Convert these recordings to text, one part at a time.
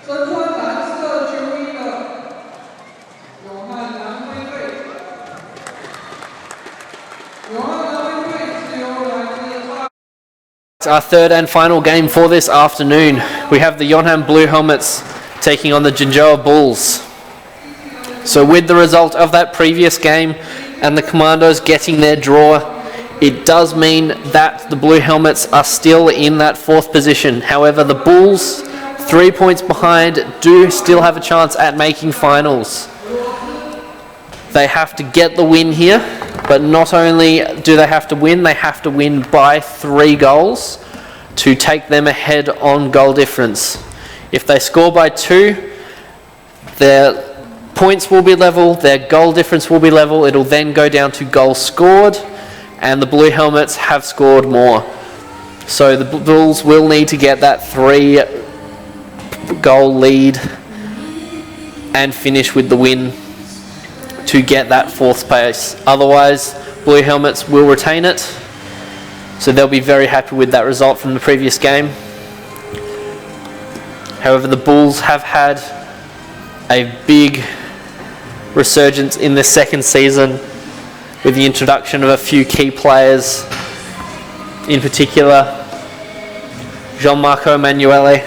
Our third and final game for this afternoon. We have the YongHan Blue Helmets taking on the Jinzhou Bulls. So with the result of that previous game and the Commandos getting their draw, it does mean that the Blue Helmets are still in that fourth position. However, the Bulls, 3 points behind, do still have a chance at making finals. They have to get the win here, but not only do they have to win by 3 goals to take them ahead on goal difference. If they score by 2, their points will be level, their goal difference will be level. It'll then go down to goals scored, and the Blue Helmets have scored more. So the Bulls will need to get that 3-goal lead and finish with the win to get that 4th place. Otherwise, Blue Helmets will retain it. So they'll be very happy with that result from the previous game. However, the Bulls have had a big resurgence in the second season with the introduction of a few key players, in particular Jean-Marco Emanuele.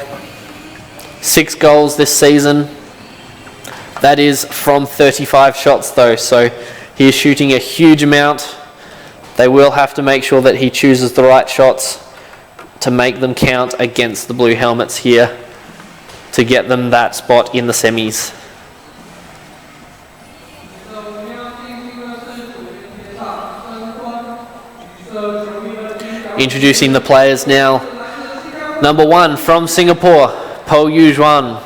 6 goals this season. That is from 35 shots though, so he is shooting a huge amount. They will have to make sure that he chooses the right shots to make them count against the Blue Helmets here to get them that spot in the semis. Introducing the players now. Number 1 from Singapore, Po Yujuan.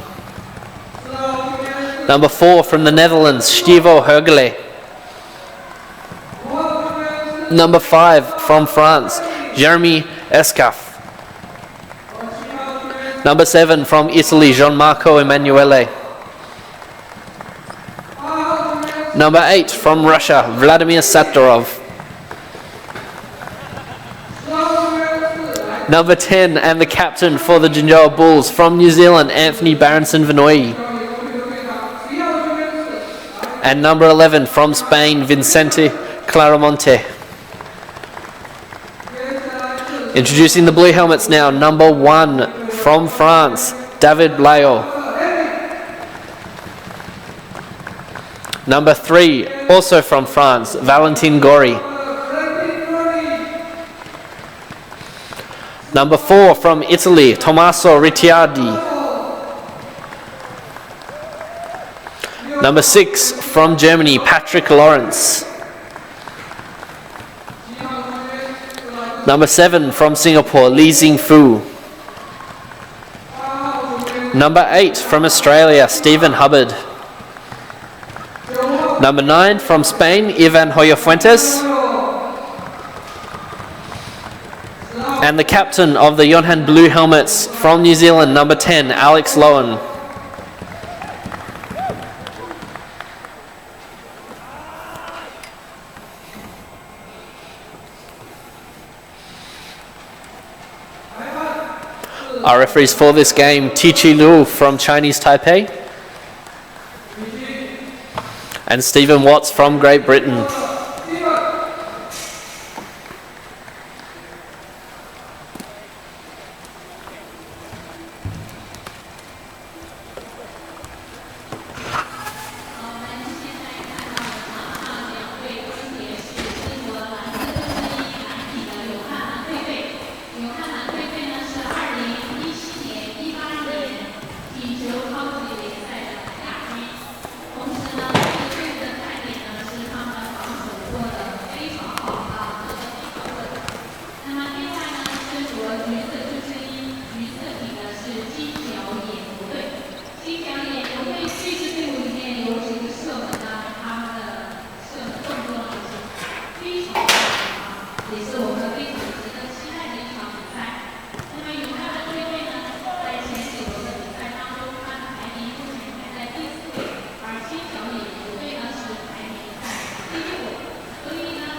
Number 4 from the Netherlands, Stivo Hergele. Number 5 from France, Jeremy Escaf. Number 7 from Italy, Jean-Marco Emanuele. Number 8 from Russia, Vladimir Satorov. Number 10 and the captain for the Jinzhou Bulls from New Zealand, Anthony Barronson-Vinoy. And number 11 from Spain, Vicente Claramonte. Introducing the Blue Helmets now, number 1 from France, David Layo. Number 3, also from France, Valentin Gori. Number 4 from Italy, Tommaso Ricciardi. Number 6 from Germany, Patrick Lawrence. Number 7 from Singapore, Li Xingfu. Number 8 from Australia, Stephen Hubbard. Number 9 from Spain, Ivan Hoyofuentes. And the captain of the YongHan Blue Helmets from New Zealand, number 10, Alex Lowen. Our referees for this game, Tichi Liu from Chinese Taipei and Stephen Watts from Great Britain.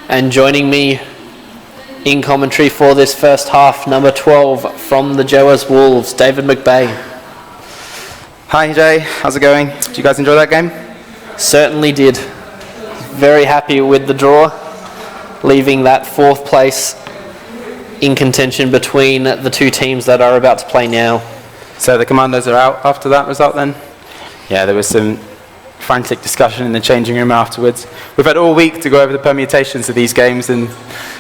And joining me in commentary for this first half, number 12 from the Joas Wolves, David McBay. Hi Jay, how's it going? Did you guys enjoy that game? Certainly did. Very happy with the draw, leaving that 4th place in contention between the two teams that are about to play now. So the Commandos are out after that result then? Yeah, there was some frantic discussion in the changing room afterwards. We've had all week to go over the permutations of these games, and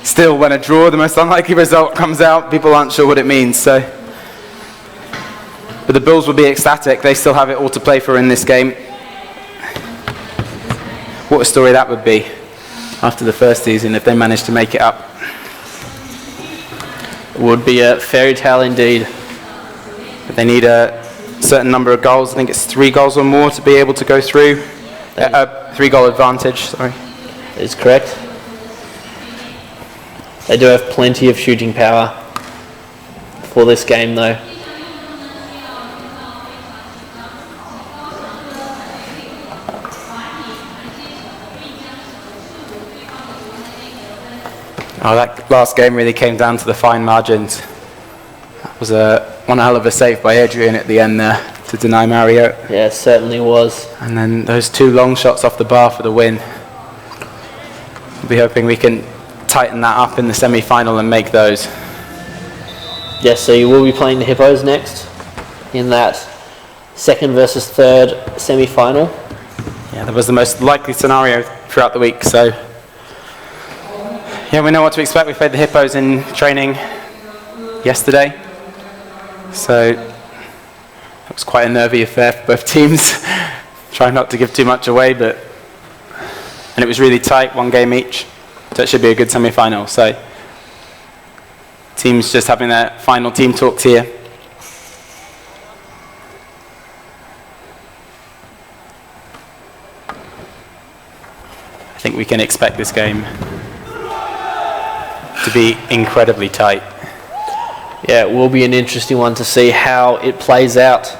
still when a draw, the most unlikely result, comes out, people aren't sure what it means. But the Bulls will be ecstatic. They still have it all to play for in this game. What a story that would be after the first season if they managed to make it up. It would be a fairy tale indeed. But they need a certain number of goals. I think it's 3 goals or more to be able to go through. 3-goal advantage, sorry. That is correct. They do have plenty of shooting power for this game though. Oh, that last game really came down to the fine margins. That was one hell of a save by Adrian at the end there to deny Mario. Yeah, it certainly was. And then those 2 long shots off the bar for the win. We'll be hoping we can tighten that up in the semi-final and make those. Yes, so you will be playing the Hippos next in that 2nd versus 3rd semi-final. Yeah, that was the most likely scenario throughout the week, so yeah, we know what to expect. We played the Hippos in training yesterday, so it was quite a nervy affair for both teams. Trying not to give too much away, and it was really tight, 1 game each, so it should be a good semi-final. So teams just having their final team talks here. I think we can expect this game to be incredibly tight. Yeah, it will be an interesting one to see how it plays out.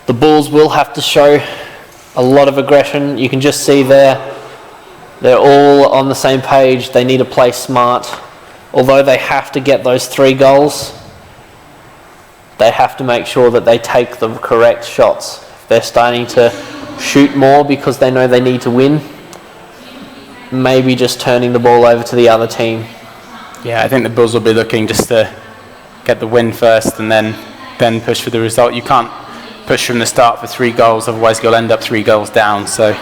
The Bulls will have to show a lot of aggression. You can just see they're all on the same page. They need to play smart. Although they have to get those 3 goals, they have to make sure that they take the correct shots. If they're starting to shoot more because they know they need to win, maybe just turning the ball over to the other team. Yeah, I think the Bulls will be looking just to get the win first and then push for the result. You can't push from the start for 3 goals, otherwise you'll end up 3 goals down. So,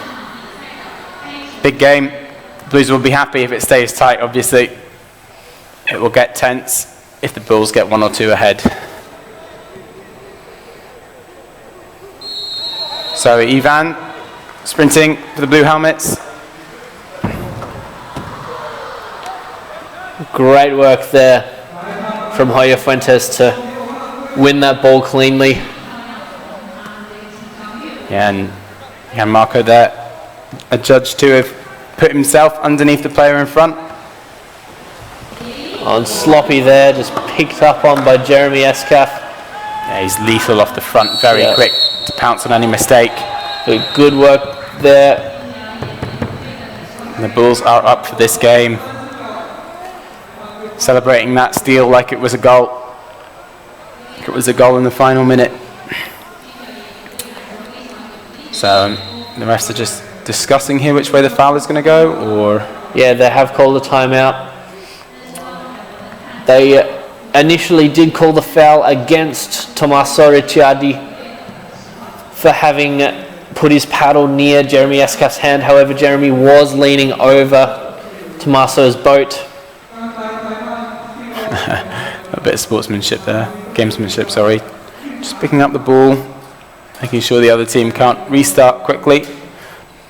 big game. The Blues will be happy if it stays tight, obviously. It will get tense if the Bulls get 1 or 2 ahead. So, Ivan sprinting for the Blue Helmets. Great work there from Hoya Fuentes to win that ball cleanly. Yeah, and Marco there, a judge to have put himself underneath the player in front. On sloppy there, just picked up on by Jeremy Escaf. Yeah, he's lethal off the front, very quick to pounce on any mistake. Good work there. And the Bulls are up for this game. Celebrating that steal like it was a goal. Like it was a goal in the final minute. So the rest are just discussing here which way the foul is going to go, or? Yeah, they have called a timeout. They initially did call the foul against Tommaso Ricciardi for having put his paddle near Jeremy Escaf's hand. However, Jeremy was leaning over Tommaso's boat. A bit of sportsmanship there, gamesmanship, sorry. Just picking up the ball, making sure the other team can't restart quickly.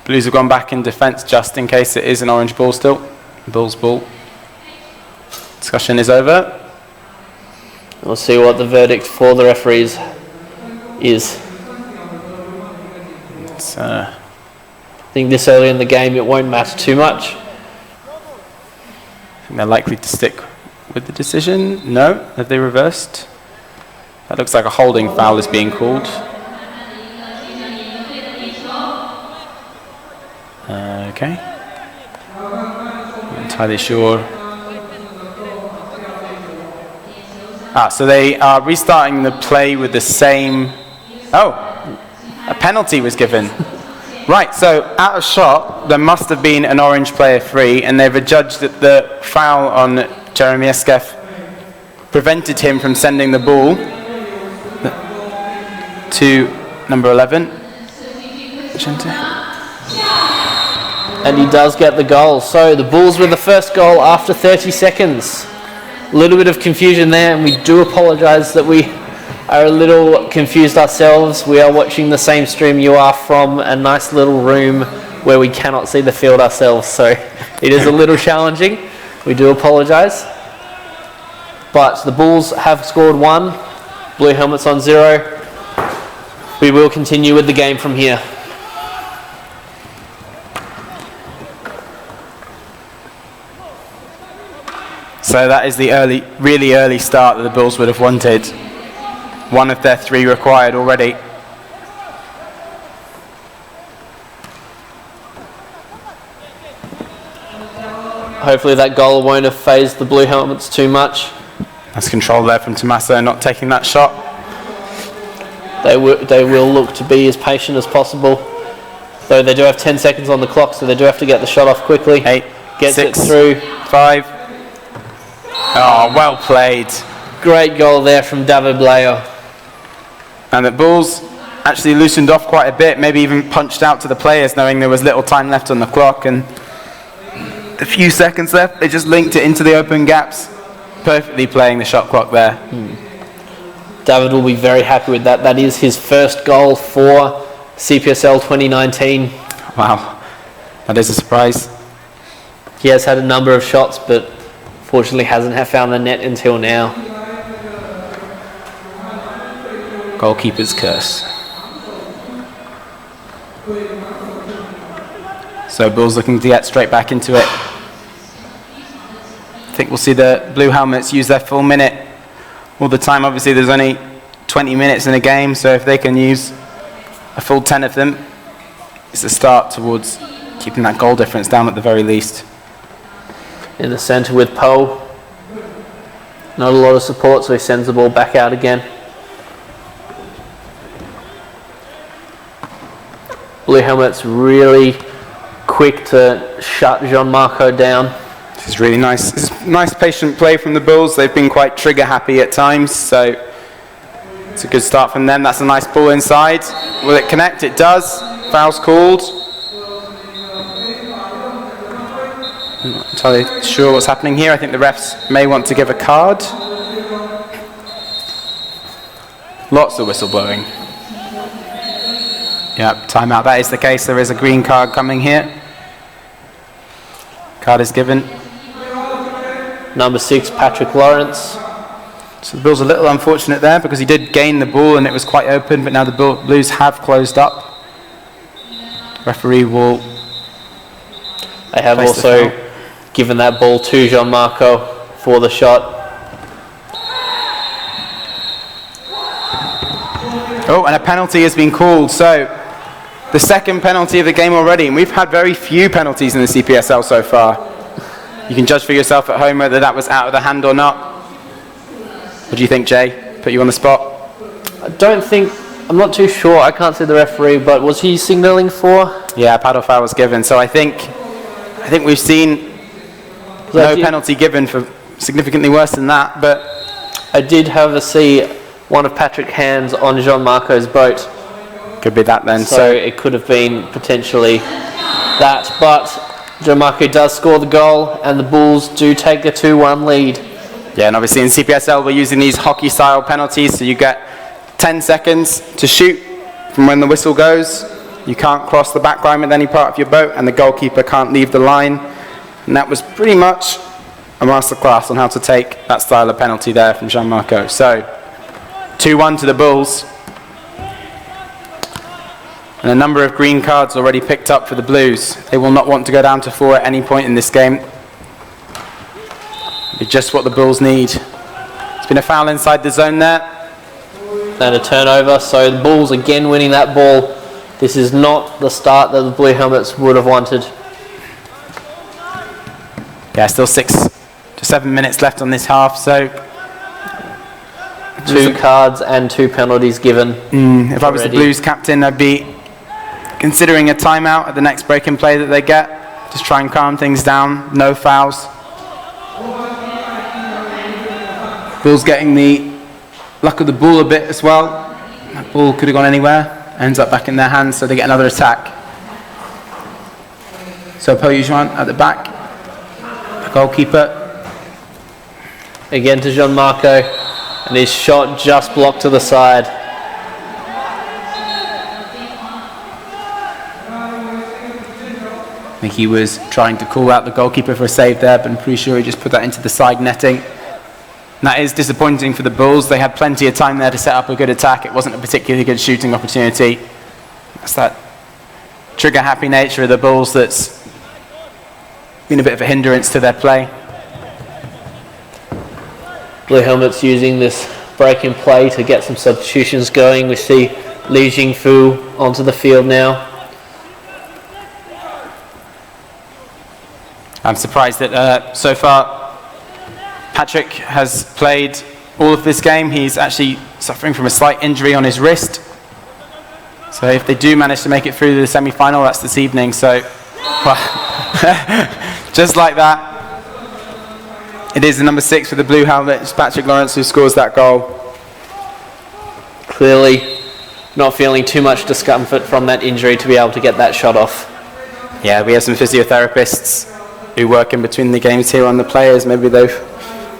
Blues have gone back in defence just in case it is an orange ball still. Bulls ball. Discussion is over. We'll see what the verdict for the referees is. I think this early in the game it won't matter too much. I think they're likely to stick with the decision. No, have they reversed? That looks like a holding foul is being called. Okay. Not entirely sure. So they are restarting the play with the same. Oh, A penalty was given. Right, so out of shot, there must have been an orange player free, and they've adjudged that the foul on Jeremiaskev prevented him from sending the ball to number 11. And he does get the goal. So the Bulls with the first goal after 30 seconds. A little bit of confusion there, and we do apologise that we are a little confused ourselves. We are watching the same stream you are from a nice little room where we cannot see the field ourselves, so it is a little challenging. We do apologise. But the Bulls have scored 1, Blue Helmets on 0. We will continue with the game from here. So that is the really early start that the Bulls would have wanted. 1 of their 3 required already. Hopefully that goal won't have phased the Blue Helmets too much. That's control there from Tommaso, not taking that shot. They will look to be as patient as possible. Though they do have 10 seconds on the clock, so they do have to get the shot off quickly. 8, Gets 6, it through. 5. Oh, well played. Great goal there from David Blair. And the Bulls actually loosened off quite a bit, maybe even punched out to the players knowing there was little time left on the clock, and the few seconds left, they just linked it into the open gaps, perfectly playing the shot clock there. David will be very happy with that. That is his first goal for CPSL 2019. Wow, that is a surprise. He has had a number of shots, but fortunately hasn't found the net until now. Goalkeeper's curse. So Bulls looking to get straight back into it. I think we'll see the Blue Helmets use their full minute all the time. Obviously there's only 20 minutes in a game, so if they can use a full 10 of them, it's a start towards keeping that goal difference down at the very least. In the centre with Polo. Not a lot of support, so he sends the ball back out again. Blue Helmets really quick to shut Jean-Marco down. This is really nice. This is nice patient play from the Bulls. They've been quite trigger happy at times, so it's a good start from them. That's a nice ball inside. Will it connect? It does. Foul's called. I'm not entirely sure what's happening here. I think the refs may want to give a card. Lots of whistle blowing. Yep, timeout. That is the case. There is a green card coming here. Card is given. Number 6, Patrick Lawrence. So the Bulls are a little unfortunate there because he did gain the ball and it was quite open, but now the Blues have closed up. Referee will... They have also given that ball to Jean-Marco for the shot. Oh, and a penalty has been called. So the second penalty of the game already, and we've had very few penalties in the CPSL so far. You can judge for yourself at home whether that was out of the hand or not. What do you think, Jay? Put you on the spot. I'm not too sure, I can't see the referee, but was he signalling for? Yeah, a paddle foul was given, so I think we've seen no penalty given for significantly worse than that, but... I did see one of Patrick's hands on Jean-Marco's boat. Could be that then. So it could have been potentially that, but Jean-Marco does score the goal and the Bulls do take a 2-1 lead. Yeah, and obviously in CPSL we're using these hockey-style penalties, so you get 10 seconds to shoot from when the whistle goes. You can't cross the back line with any part of your boat, and the goalkeeper can't leave the line. And that was pretty much a masterclass on how to take that style of penalty there from Jean-Marco. So 2-1 to the Bulls. And a number of green cards already picked up for the Blues. They will not want to go down to 4 at any point in this game. It'll be just what the Bulls need. It's been a foul inside the zone there. And a turnover, so the Bulls again winning that ball. This is not the start that the Blue Helmets would have wanted. Yeah, still 6 to 7 minutes left on this half, so 2 cards and 2 penalties given. If I was the Blues captain, I'd be considering a timeout at the next break-in play that they get. Just try and calm things down, no fouls. Bulls getting the luck of the ball a bit as well. That ball could have gone anywhere, ends up back in their hands, so they get another attack. So Polo YongHan at the back, the goalkeeper. Again to Gianmarco, and his shot just blocked to the side. I think he was trying to call out the goalkeeper for a save there, but I'm pretty sure he just put that into the side netting. And that is disappointing for the Bulls. They had plenty of time there to set up a good attack. It wasn't a particularly good shooting opportunity. That's that trigger-happy nature of the Bulls that's been a bit of a hindrance to their play. Blue Helmets using this break in play to get some substitutions going. We see Li Jingfu onto the field now. I'm surprised that so far Patrick has played all of this game. He's actually suffering from a slight injury on his wrist. So if they do manage to make it through to the semi-final, that's this evening. So, well, just like that, it is the number 6 for the Blue Helmets, Patrick Lawrence, who scores that goal. Clearly not feeling too much discomfort from that injury to be able to get that shot off. Yeah, we have some physiotherapists who work in between the games here on the players. Maybe they've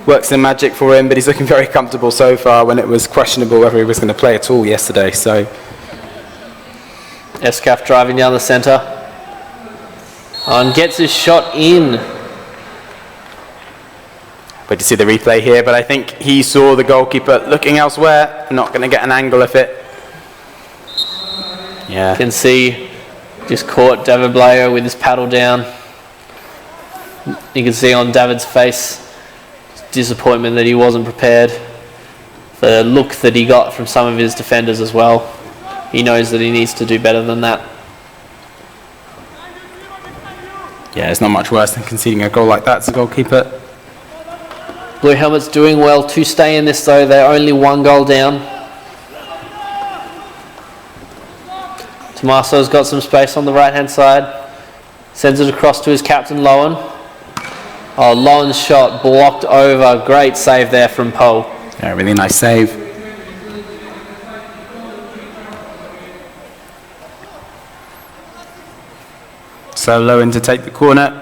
worked some magic for him, but he's looking very comfortable so far, when it was questionable whether he was going to play at all yesterday. So Escaf driving down the centre and gets his shot in. Wait to see the replay here, but I think he saw the goalkeeper looking elsewhere, not going to get an angle of it. Yeah. You can see just caught David Blair with his paddle down. You can see on David's face disappointment that he wasn't prepared. The look that he got from some of his defenders as well. He knows that he needs to do better than that. Yeah, it's not much worse than conceding a goal like that as a goalkeeper. Blue Helmets doing well to stay in this though. They're only 1 goal down. Tommaso's got some space on the right hand side. Sends it across to his captain Lowen. Oh, Lowen's shot blocked over. Great save there from Pole. Yeah, really nice save. So Lowen to take the corner.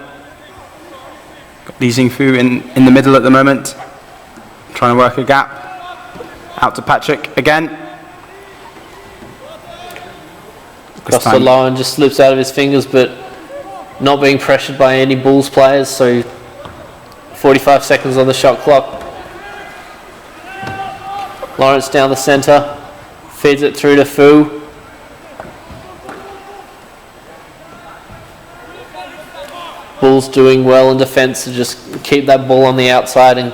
Got Li Jingfu in the middle at the moment. Trying to work a gap. Out to Patrick again. Across to Lowen, just slips out of his fingers, but not being pressured by any Bulls players, so 45 seconds on the shot clock. Lawrence down the centre, feeds it through to Fu. Bulls doing well in defence to just keep that ball on the outside and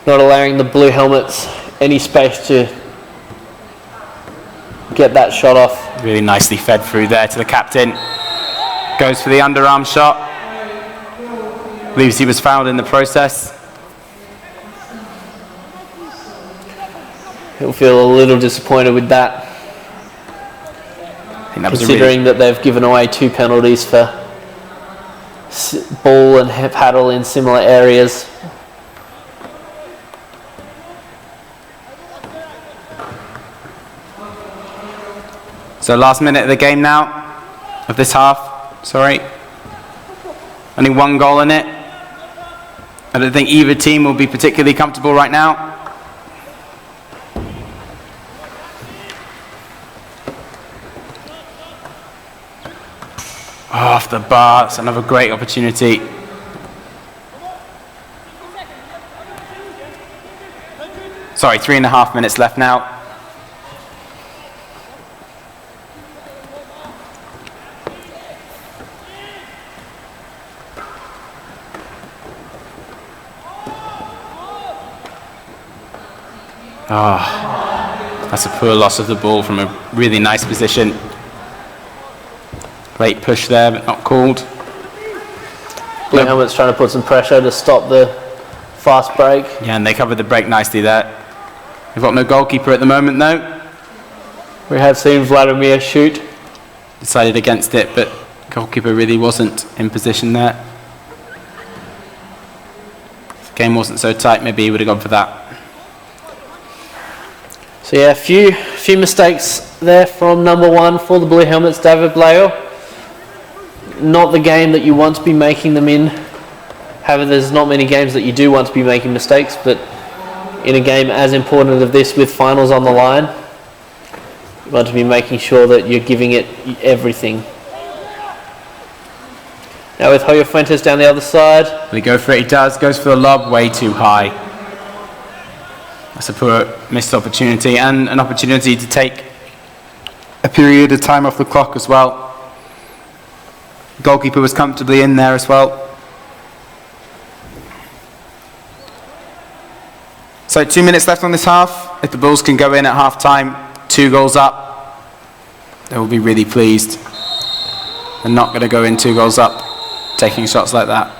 not allowing the Blue Helmets any space to get that shot off. Really nicely fed through there to the captain. Goes for the underarm shot. Believes he was fouled in the process. He'll feel a little disappointed with that. I think that was considering that they've given away 2 penalties for ball and paddle in similar areas. So last minute of the game now, of this half, sorry. Only 1 goal in it. I don't think either team will be particularly comfortable right now. Off the bar, it's another great opportunity. Sorry, 3.5 minutes left now. That's a poor loss of the ball from a really nice position. Late push there, but not called. Blue Helmets trying to put some pressure to stop the fast break. Yeah, and they covered the break nicely there. We've got no goalkeeper at the moment though. We have seen Vladimir shoot. Decided against it, but goalkeeper really wasn't in position there. If the game wasn't so tight, maybe he would have gone for that. So yeah, a few mistakes there from number 1 for the Blue Helmets, David Blayo. Not the game that you want to be making them in. However, there's not many games that you do want to be making mistakes, but in a game as important as this with finals on the line, you want to be making sure that you're giving it everything. Now with Hoyo Fuentes down the other side. Will he go for it? He does. Goes for the lob, way too high. That's a poor missed opportunity, and an opportunity to take a period of time off the clock as well. Goalkeeper was comfortably in there as well. So 2 minutes left on this half. If the Bulls can go in at half time, 2 goals up, they will be really pleased. They're not going to go in 2 goals up, taking shots like that.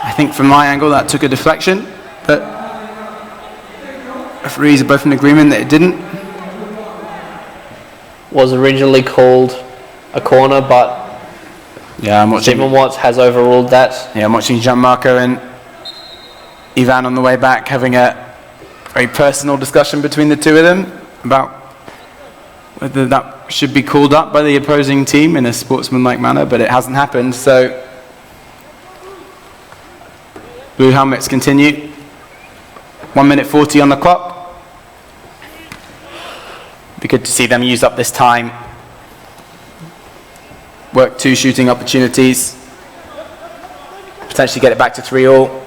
I think from my angle that took a deflection, but referees are both in agreement that it didn't. Was originally called a corner, but yeah, I'm watching. Stephen Watts has overruled that. Yeah, I'm watching Gianmarco and Ivan on the way back having a very personal discussion between the two of them about whether that should be called up by the opposing team in a sportsmanlike manner, but it hasn't happened, so Blue Helmets continue. 1 minute 40 on the clock. Be good to see them use up this time. Work 2 shooting opportunities. Potentially get it back to 3-all.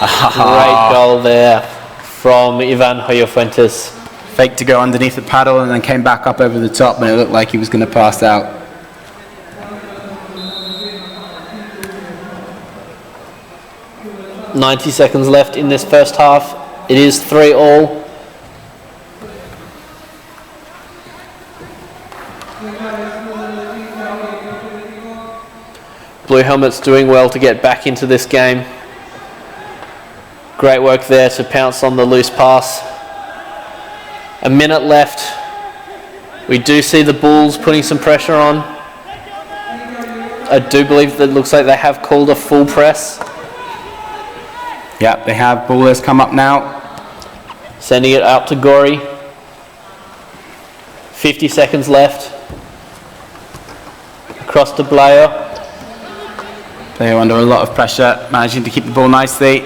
Great goal there from Ivan Hoyo Fuentes. Faked to go underneath the paddle and then came back up over the top when it looked like he was going to pass out. .90 seconds left in this first half. It is 3-all. Blue Helmets doing well to get back into this game. Great work there to pounce on the loose pass. A minute left. We do see the Bulls putting some pressure on. I do believe that it looks like they have called a full press. Yeah, they have. Ball has come up now. Sending it out to Gori. 50 seconds left. Across to Blair. They're under a lot of pressure, managing to keep the ball nicely.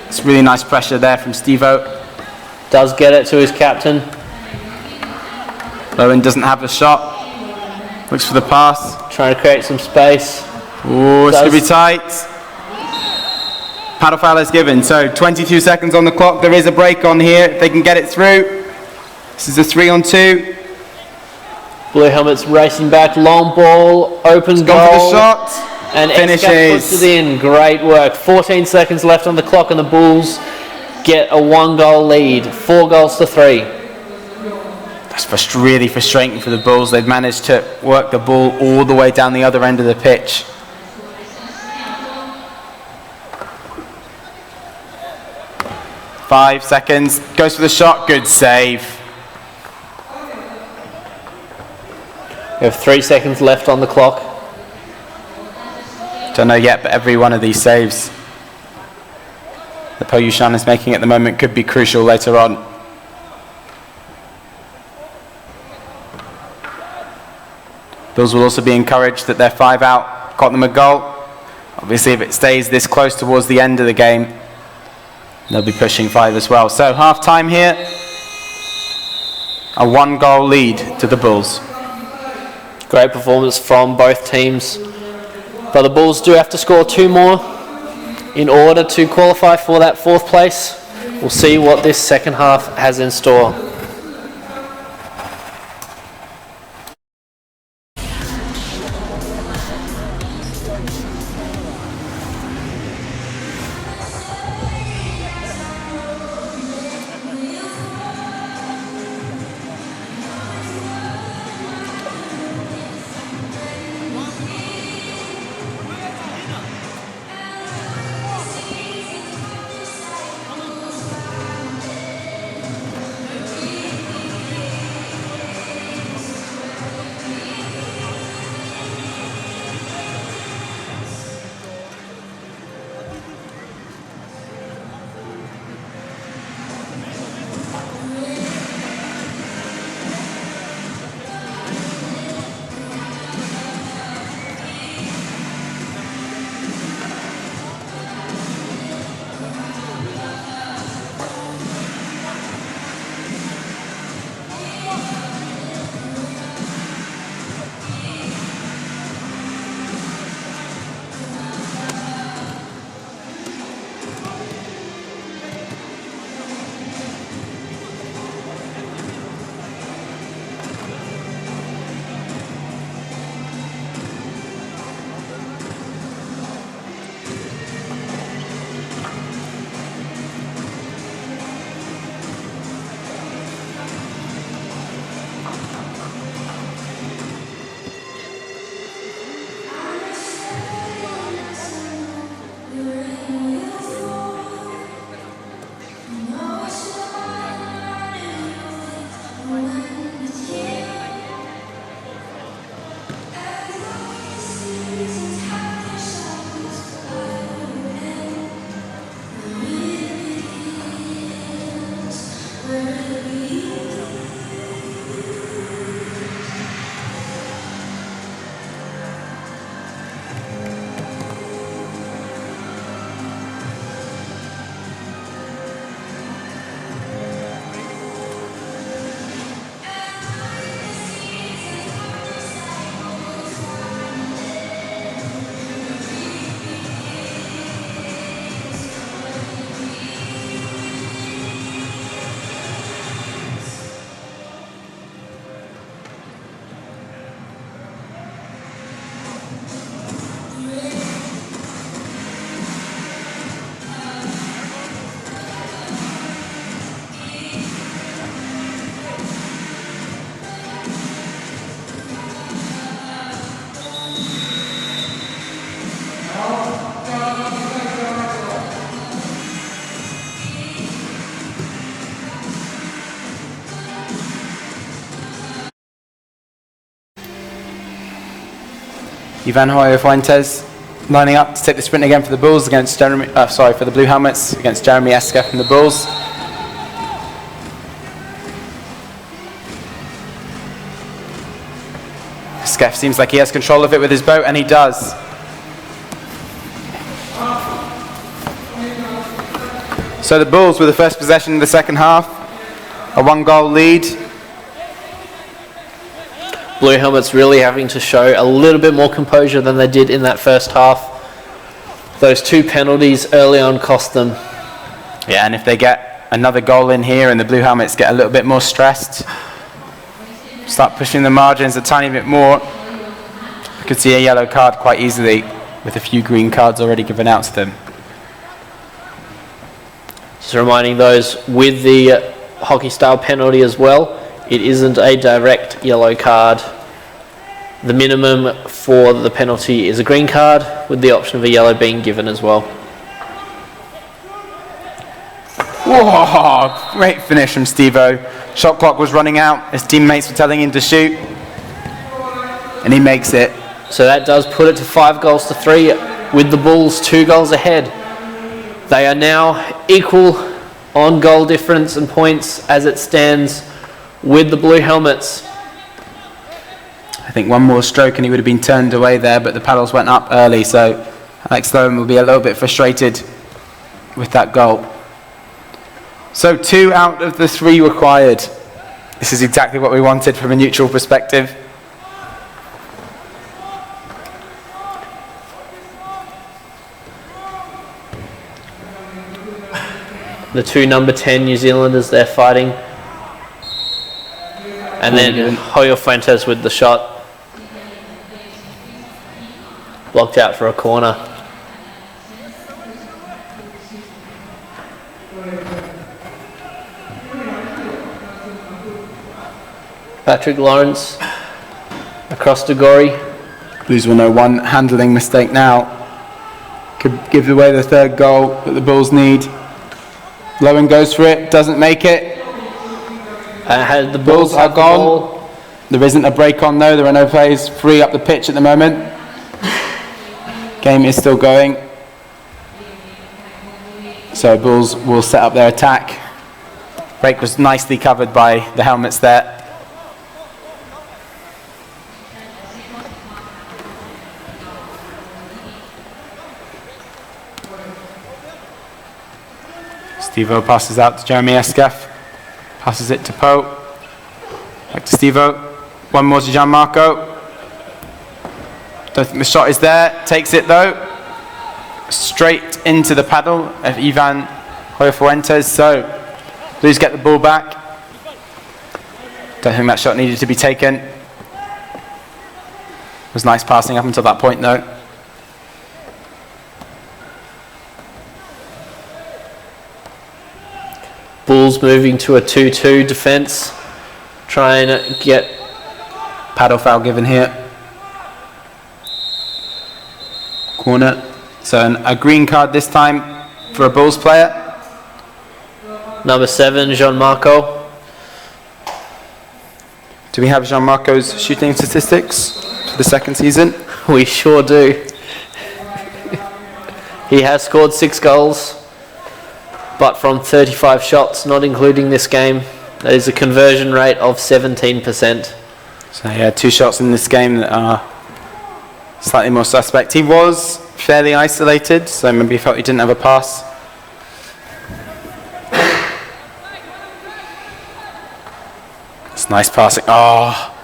It's really nice pressure there from Steve-O. Does get it to his captain. Lowen doesn't have a shot. Looks for the pass. Trying to create some space. Oh, it's going to be tight. Paddle foul is given, so 22 seconds on the clock. There is a break on here. If they can get it through. This is a 3-on-2. Blue Helmets racing back. Long ball. Open goal. Gone for the shot. And finishes. puts it in. Great work. 14 seconds left on the clock, and the Bulls get a 1-goal lead. 4 goals to 3. That's really frustrating for the Bulls. They've managed to work the ball all the way down the other end of the pitch. Five seconds. Goes for the shot. Good save. We have 3 seconds left on the clock. Don't know yet, but every one of these saves that YongHan is making at the moment could be crucial later on. Bulls will also be encouraged that their 5 out got them a goal. Obviously, if it stays this close towards the end of the game, they'll be pushing 5 as well. So half time here, a 1-goal lead to the Bulls. Great performance from both teams. But the Bulls do have to score 2 more in order to qualify for that 4th place. We'll see what this second half has in store. YongHan Fuentes lining up to take the sprint again for the Bulls against Jeremy, for the Blue Helmets against Jeremy Esker from the Bulls. Skeff seems like he has control of it with his boat, and he does. So the Bulls with the first possession in the second half, a 1-goal lead. Blue Helmets really having to show a little bit more composure than they did in that first half. Those 2 penalties early on cost them. Yeah, and if they get another goal in here and the Blue Helmets get a little bit more stressed, start pushing the margins a tiny bit more, you could see a yellow card quite easily with a few green cards already given out to them. Just reminding those with the hockey style penalty as well, it isn't a direct yellow card. The minimum for the penalty is a green card, with the option of a yellow being given as well. Whoa, great finish from Steve-O. Shot clock was running out, his teammates were telling him to shoot, and he makes it. So that does put it to 5-3, with the Bulls 2 goals ahead. They are now equal on goal difference and points as it stands with the Blue Helmets. I think one more stroke and he would have been turned away there, but the paddles went up early, so Alex Sloan will be a little bit frustrated with that goal. So 2 out of the 3 required. This is exactly what we wanted from a neutral perspective. The 2 number 10 New Zealanders there fighting. And then Hoyo Fuentes with the shot. Blocked out for a corner. Patrick Lawrence across to Gorey. Blues will know one handling mistake now could give away the 3rd goal that the Bulls need. Lowen goes for it, doesn't make it. The Bulls are gone. There isn't a break on though, there are no players free up the pitch at the moment. Game is still going. So Bulls will set up their attack. Break was nicely covered by the Helmets there. Steve-O passes out to Jeremy Eskeff. Passes it to Poe. Back to Steve-O. One more to Gianmarco. Don't think the shot is there. Takes it though. Straight into the paddle of YongHan Fuentes. So Blues get the ball back. Don't think that shot needed to be taken. It was nice passing up until that point though. Bulls moving to a 2-2 defence. Trying to get... Paddle foul given here. Corner. So a green card this time for a Bulls player. Number 7, Gianmarco. Do we have Gianmarco's shooting statistics for the 2nd season? We sure do. He has scored 6 goals, but from 35 shots, not including this game. That is a conversion rate of 17%. So yeah, 2 shots in this game that are slightly more suspect. He was fairly isolated, so maybe he felt he didn't have a pass. It's nice passing. Oh,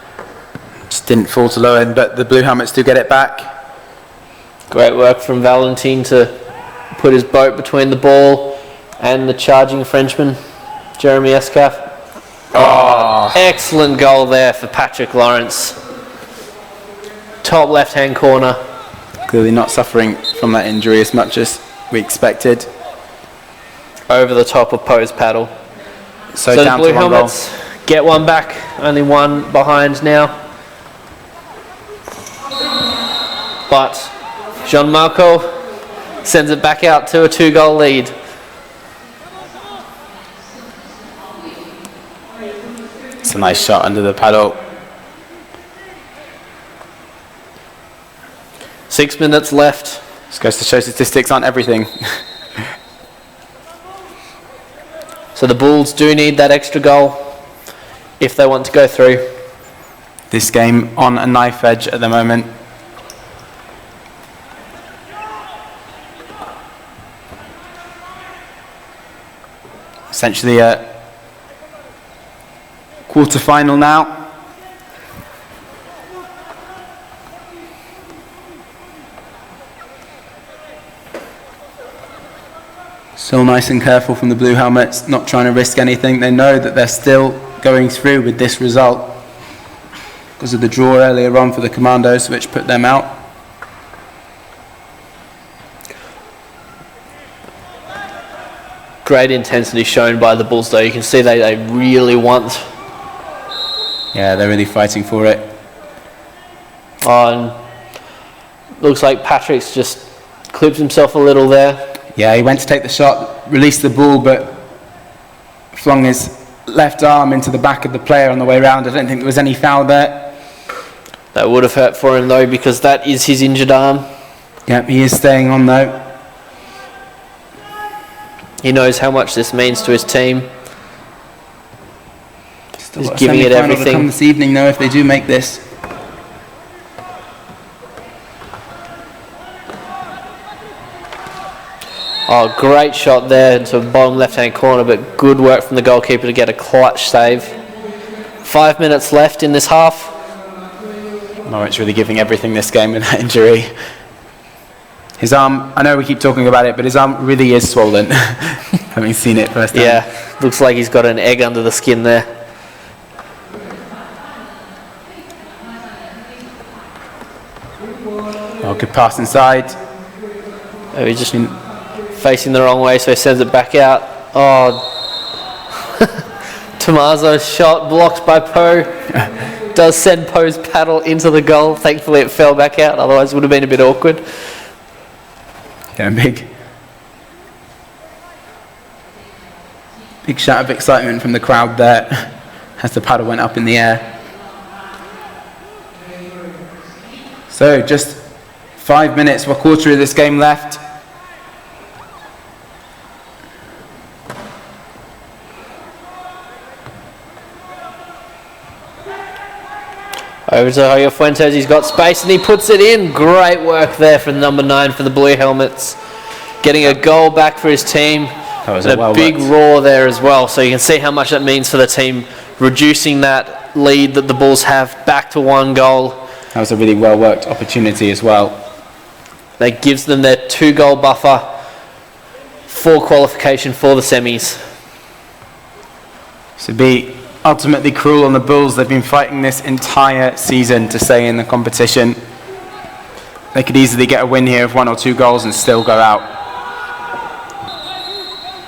just didn't fall to low end, but the Blue Helmets do get it back. Great work from Valentin to put his boat between the ball and the charging Frenchman, Jeremy Escaf. Oh, excellent goal there for Patrick Lawrence. Top left-hand corner. Clearly not suffering from that injury as much as we expected. Over the top of Poe's paddle. So the down Blue to 1 Helmets goal. get one back. Only one behind now. But Jean-Marco sends it back out to a 2-goal lead. It's a nice shot under the paddle. 6 minutes left. This goes to show statistics aren't everything. So the Bulls do need that extra goal if they want to go through. This game on a knife edge at the moment. Essentially a quarter-final now. Still nice and careful from the Blue Helmets, not trying to risk anything. They know that they're still going through with this result because of the draw earlier on for the Commandos, which put them out. Great intensity shown by the Bulls though. You can see they really want. Yeah, they're really fighting for it. And looks like Patrick's just clipped himself a little there. Yeah, he went to take the shot, released the ball, but flung his left arm into the back of the player on the way round. I don't think there was any foul there. That would have hurt for him though, because that is his injured arm. Yep, he is staying on though. He knows how much this means to his team. Still He's got a giving it semi-final to everything. come this evening though if they do make this. Oh, great shot there into the bottom left-hand corner, but good work from the goalkeeper to get a clutch save. 5 minutes left in this half. Norwich really giving everything this game with that injury. His arm, I know we keep talking about it, but his arm really is swollen, having seen it first time. Yeah, looks like he's got an egg under the skin there. Oh, good pass inside. Oh, he's just facing the wrong way, so he sends it back out. Oh, Tomaso's shot blocked by Poe. Does send Poe's paddle into the goal. Thankfully it fell back out, otherwise it would have been a bit awkward. Yeah, big shout of excitement from the crowd there as the paddle went up in the air. So just 5 minutes, a quarter of this game left. Over to Javier Fuentes, he's got space and he puts it in. Great work there from number 9 for the Blue Helmets. Getting a goal back for his team. That was and a big roar there as well, so you can see how much that means for the team, reducing that lead that the Bulls have back to 1 goal. That was a really well worked opportunity as well. That gives them their 2-goal buffer for qualification for the semis. So be ultimately cruel on the Bulls. They've been fighting this entire season to stay in the competition. They could easily get a win here of 1 or 2 goals and still go out.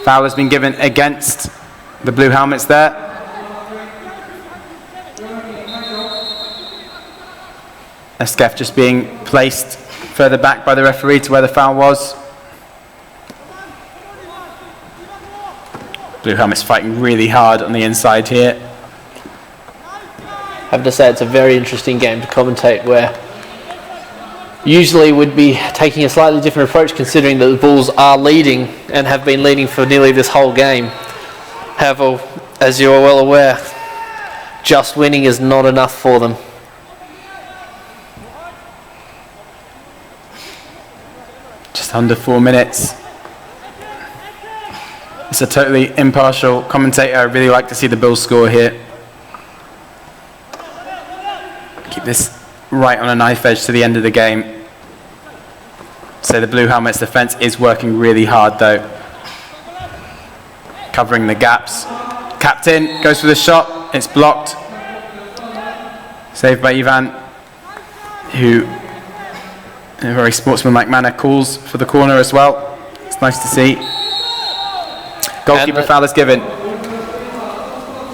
Foul has been given against the Blue Helmets there. Escaf just being placed further back by the referee to where the foul was. Blue Helmets fighting really hard on the inside here. I have to say it's a very interesting game to commentate, where usually we'd be taking a slightly different approach considering that the Bulls are leading and have been leading for nearly this whole game. However, as you are well aware, just winning is not enough for them. Just under 4 minutes. It's a totally impartial commentator. I really like to see the Bulls score here. Keep this right on a knife edge to the end of the game. So the Blue Helmets defense is working really hard though. Covering the gaps. Captain goes for the shot. It's blocked. Saved by YongHan, who in a very sportsmanlike manner calls for the corner as well. It's nice to see. Goalkeeper foul is given.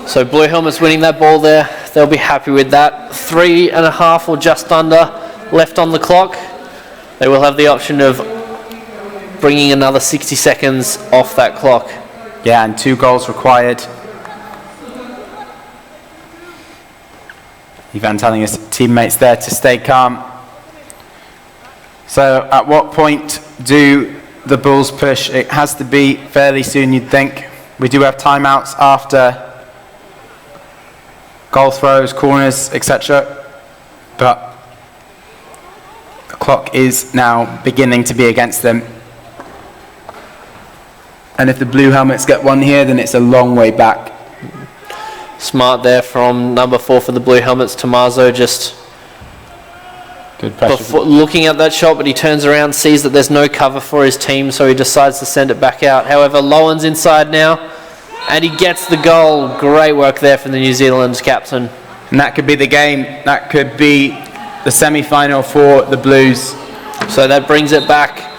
So Blue Helmets winning that ball there. They'll be happy with that. 3.5 or just under left on the clock. They will have the option of bringing another 60 seconds off that clock. Yeah, and 2 goals required. YongHan telling his teammates there to stay calm. So at what point do the Bulls push? It has to be fairly soon, you'd think. We do have timeouts after goal throws, corners, etc. But the clock is now beginning to be against them. And if the Blue Helmets get one here, then it's a long way back. Smart there from number 4 for the Blue Helmets, Tommaso, just good pressure. Looking at that shot, but he turns around, sees that there's no cover for his team, so he decides to send it back out. However, Lowen's inside now, and he gets the goal. Great work there from the New Zealand captain. And that could be the game. That could be the semi-final for the Blues. So that brings it back.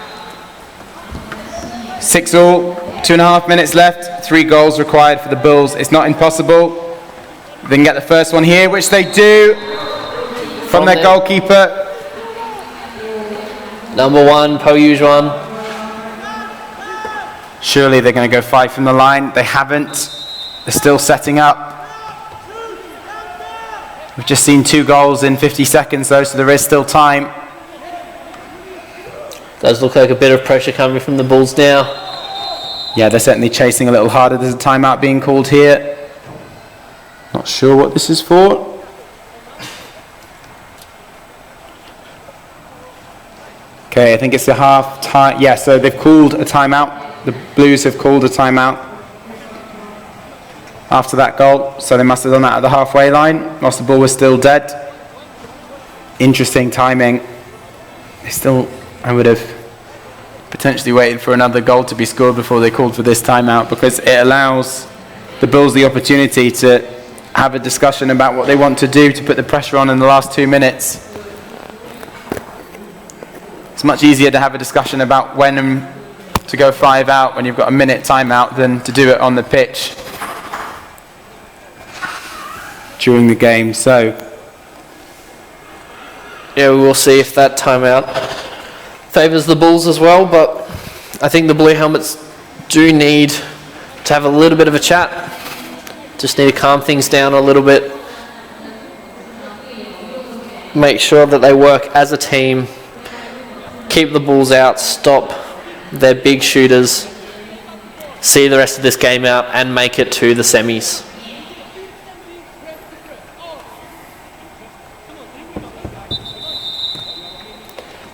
6-all, 2.5 minutes left, 3 goals required for the Bulls. It's not impossible. They can get the first one here, which they do from their goalkeeper. Number 1, Po Yujuan. Surely they're going to go 5 from the line. They haven't. They're still setting up. We've just seen 2 goals in 50 seconds though, so there is still time. Does look like a bit of pressure coming from the Bulls now. Yeah, they're certainly chasing a little harder. There's a timeout being called here. Not sure what this is for. Okay, I think it's a half time. Yeah, so they've called a timeout. The Blues have called a timeout after that goal. So they must have done that at the halfway line whilst the ball was still dead. Interesting timing. I would have potentially waited for another goal to be scored before they called for this timeout, because it allows the Bulls the opportunity to have a discussion about what they want to do to put the pressure on in the last 2 minutes. It's much easier to have a discussion about when to go 5 out when you've got a minute timeout than to do it on the pitch during the game. So yeah, we will see if that timeout favours the Bulls as well, but I think the Blue Helmets do need to have a little bit of a chat. Just need to calm things down a little bit. Make sure that they work as a team. Keep the Bulls out, stop their big shooters, see the rest of this game out and make it to the semis.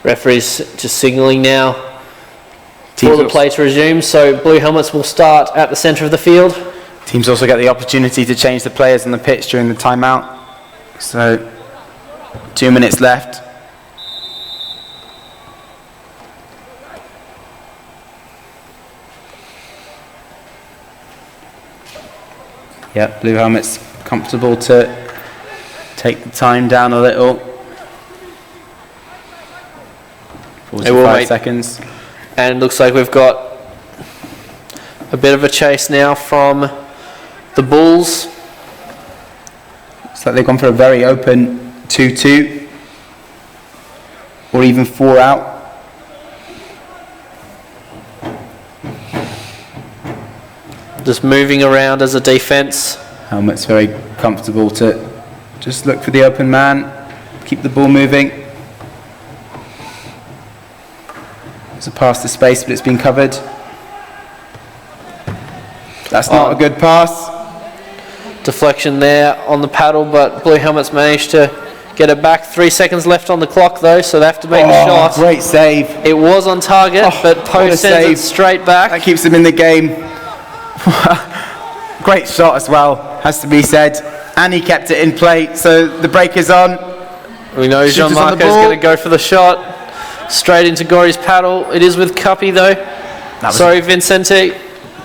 Referee's just signalling now for the play to resume, so Blue Helmets will start at the centre of the field. Teams also get the opportunity to change the players on the pitch during the timeout. So 2 minutes left. Yep, Blue Helmets comfortable to take the time down a little. 45 seconds. And it looks like we've got a bit of a chase now from the Bulls. Looks like they've gone for a very open 2-2 or even 4 out. Just moving around as a defence. Helmet's very comfortable to just look for the open man, keep the ball moving. It's a pass to space, but it's been covered. That's not a good pass. Deflection there on the paddle, but Blue Helmets managed to get it back. 3 seconds left on the clock though, so they have to make a shot. Great save. It was on target, but Post sends it straight back. That keeps them in the game. Great shot as well, has to be said. And he kept it in play, so the break is on. We know Jean-Marc is going to go for the shot. Straight into Gory's paddle. It is with Cuppy though. Sorry, Vincente.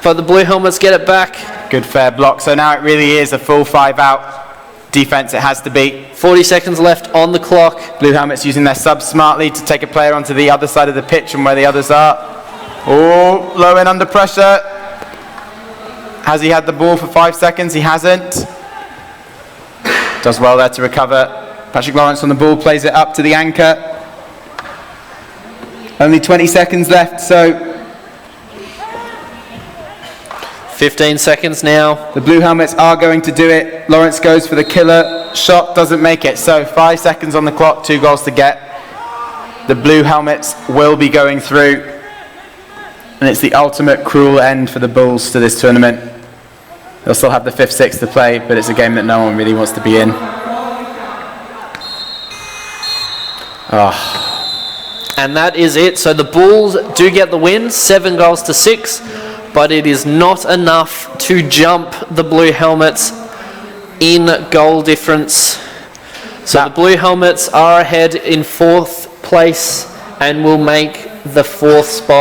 But the Blue Helmets get it back. Good fair block. So now it really is a full 5 out defense. It has to be. 40 seconds left on the clock. Blue Helmets using their subs smartly to take a player onto the other side of the pitch and where the others are. Oh, low in under pressure. Has he had the ball for 5 seconds? He hasn't. Does well there to recover. Patrick Lawrence on the ball, plays it up to the anchor. Only 20 seconds left, so 15 seconds now. The Blue Helmets are going to do it. Lawrence goes for the killer shot, doesn't make it. So 5 seconds on the clock, 2 goals to get. The Blue Helmets will be going through. And it's the ultimate cruel end for the Bulls to this tournament. They'll still have the 5th, 6th to play, but it's a game that no one really wants to be in. And that is it. So the Bulls do get the win, 7 goals to 6. But it is not enough to jump the Blue Helmets in goal difference. So the Blue Helmets are ahead in 4th place and will make the 4th spot.